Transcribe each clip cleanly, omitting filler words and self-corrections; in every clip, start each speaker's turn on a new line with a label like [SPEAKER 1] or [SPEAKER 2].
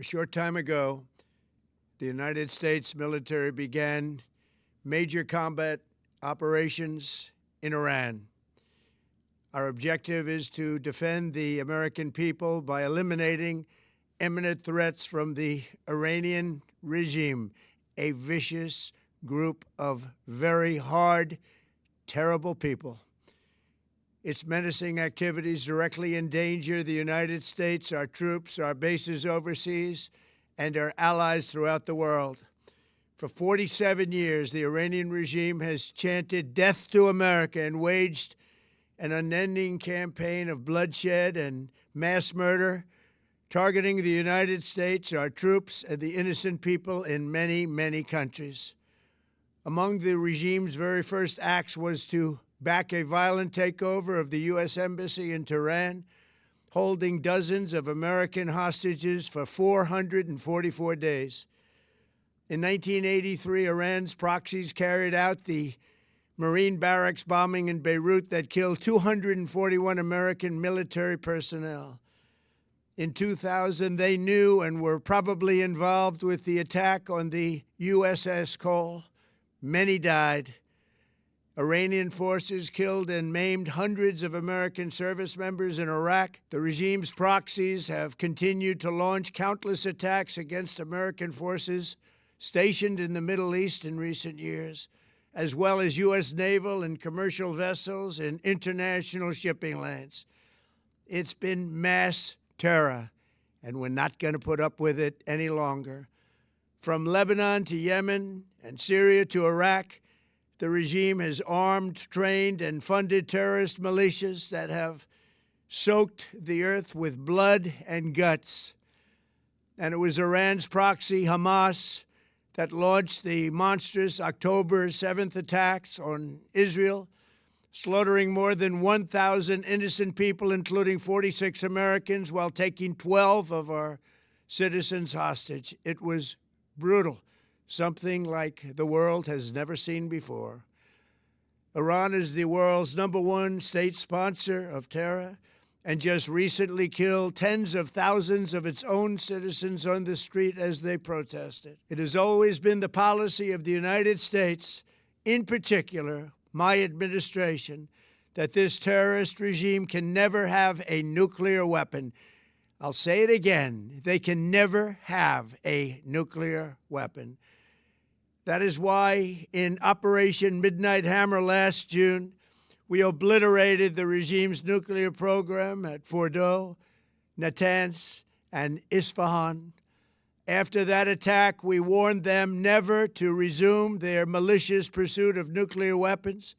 [SPEAKER 1] A short time ago, the United States military began major combat operations in Iran. Our objective is to defend the American people by eliminating imminent threats from the Iranian regime, a vicious group of very hard, terrible people. Its menacing activities directly endanger the United States, our troops, our bases overseas, and our allies throughout the world. For 47 years, the Iranian regime has chanted death to America and waged an unending campaign of bloodshed and mass murder, targeting the United States, our troops, and the innocent people in many, many countries. Among the regime's very first acts was to back a violent takeover of the U.S. Embassy in Tehran, holding dozens of American hostages for 444 days. In 1983, Iran's proxies carried out the Marine barracks bombing in Beirut that killed 241 American military personnel. In 2000, they knew and were probably involved with the attack on the USS Cole. Many died. Iranian forces killed and maimed hundreds of American service members in Iraq. The regime's proxies have continued to launch countless attacks against American forces stationed in the Middle East in recent years, as well as U.S. naval and commercial vessels and international shipping lanes. It's been mass terror, and we're not going to put up with it any longer. From Lebanon to Yemen and Syria to Iraq, the regime has armed, trained, and funded terrorist militias that have soaked the earth with blood and guts. And it was Iran's proxy, Hamas, that launched the monstrous October 7th attacks on Israel, slaughtering more than 1,000 innocent people, including 46 Americans, while taking 12 of our citizens hostage. It was brutal, something like the world has never seen before. Iran is the world's #1 state sponsor of terror and just recently killed tens of thousands of its own citizens on the street as they protested. It has always been the policy of the United States, in particular, my administration, that this terrorist regime can never have a nuclear weapon. I'll say it again, they can never have a nuclear weapon. That is why in Operation Midnight Hammer last June, we obliterated the regime's nuclear program at Fordow, Natanz, and Isfahan. After that attack, we warned them never to resume their malicious pursuit of nuclear weapons,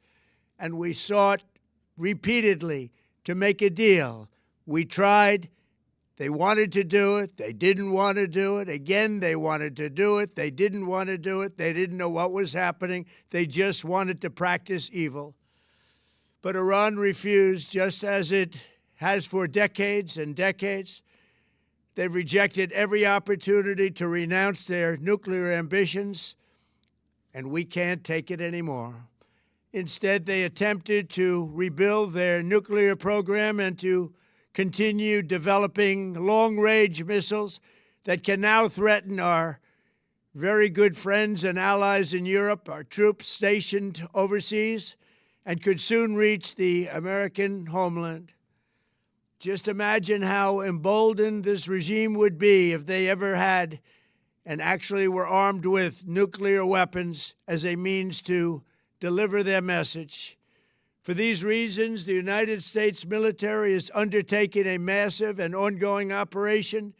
[SPEAKER 1] and we sought repeatedly to make a deal. We tried. They wanted to do it. They didn't want to do it. Again, they wanted to do it. They didn't want to do it. They didn't know what was happening. They just wanted to practice evil. But Iran refused, just as it has for decades and decades. They've rejected every opportunity to renounce their nuclear ambitions, and we can't take it anymore. Instead, they attempted to rebuild their nuclear program and to continue developing long-range missiles that can now threaten our very good friends and allies in Europe, our troops stationed overseas, and could soon reach the American homeland. Just imagine how emboldened this regime would be if they ever had and actually were armed with nuclear weapons as a means to deliver their message. For these reasons, the United States military is undertaking a massive and ongoing operation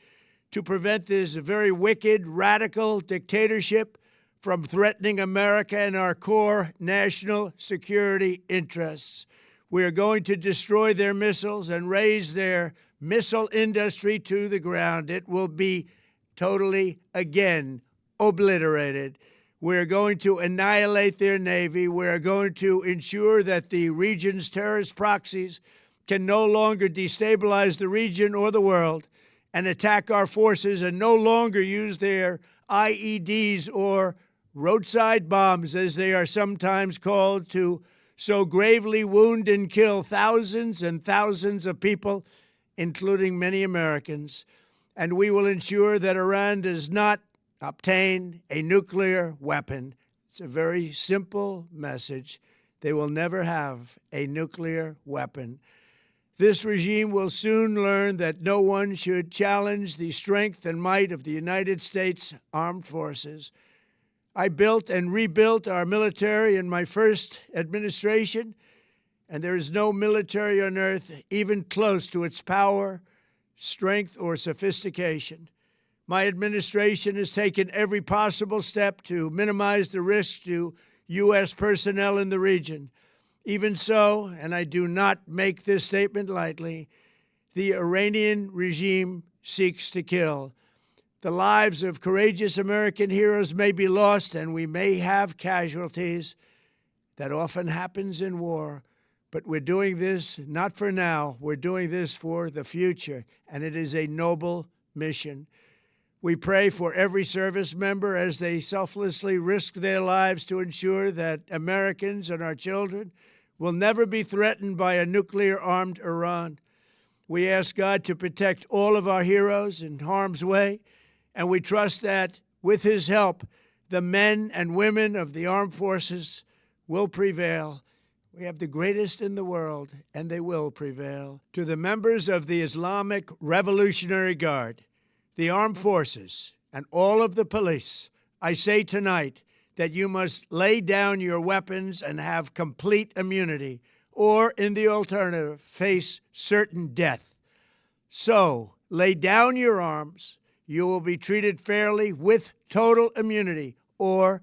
[SPEAKER 1] to prevent this very wicked, radical dictatorship from threatening America and our core national security interests. We are going to destroy their missiles and raise their missile industry to the ground. It will be totally, again, obliterated. We're going to annihilate their Navy. We're going to ensure that the region's terrorist proxies can no longer destabilize the region or the world and attack our forces and no longer use their IEDs or roadside bombs, as they are sometimes called, to so gravely wound and kill thousands and thousands of people, including many Americans. and we will ensure that Iran does not obtain a nuclear weapon. It's a very simple message. They will never have a nuclear weapon. This regime will soon learn that no one should challenge the strength and might of the United States Armed Forces. I built and rebuilt our military in my first administration, and there is no military on earth even close to its power, strength, or sophistication. My administration has taken every possible step to minimize the risk to U.S. personnel in the region. Even so, and I do not make this statement lightly, the Iranian regime seeks to kill. The lives of courageous American heroes may be lost, and we may have casualties. That often happens in war. But we're doing this not for now. We're doing this for the future, and it is a noble mission. We pray for every service member as they selflessly risk their lives to ensure that Americans and our children will never be threatened by a nuclear-armed Iran. We ask God to protect all of our heroes in harm's way, and we trust that, with His help, the men and women of the armed forces will prevail. We have the greatest in the world, and they will prevail. To the members of the Islamic Revolutionary Guard, the armed forces, and all of the police, I say tonight that you must lay down your weapons and have complete immunity, or, in the alternative, face certain death. So, lay down your arms. You will be treated fairly with total immunity, or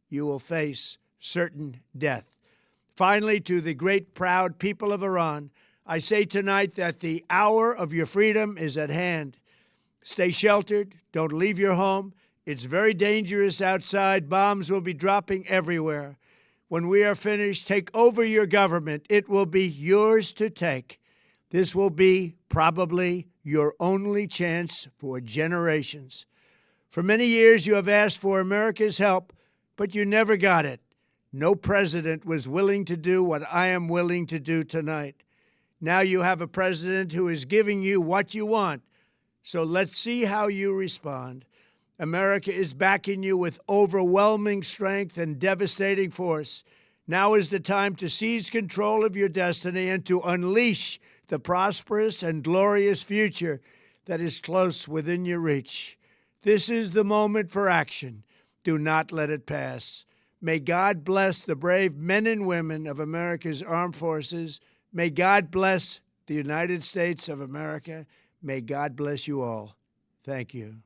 [SPEAKER 1] you will face certain death. Finally, to the great, proud people of Iran, I say tonight that the hour of your freedom is at hand. Stay sheltered. Don't leave your home. It's very dangerous outside. Bombs will be dropping everywhere. When we are finished, take over your government. It will be yours to take. This will be probably your only chance for generations. For many years, you have asked for America's help, but you never got it. No president was willing to do what I am willing to do tonight. Now you have a president who is giving you what you want. So let's see how you respond. America is backing you with overwhelming strength and devastating force. Now is the time to seize control of your destiny and to unleash the prosperous and glorious future that is close within your reach. This is the moment for action. Do not let it pass. May God bless the brave men and women of America's armed forces. May God bless the United States of America. May God bless you all. Thank you.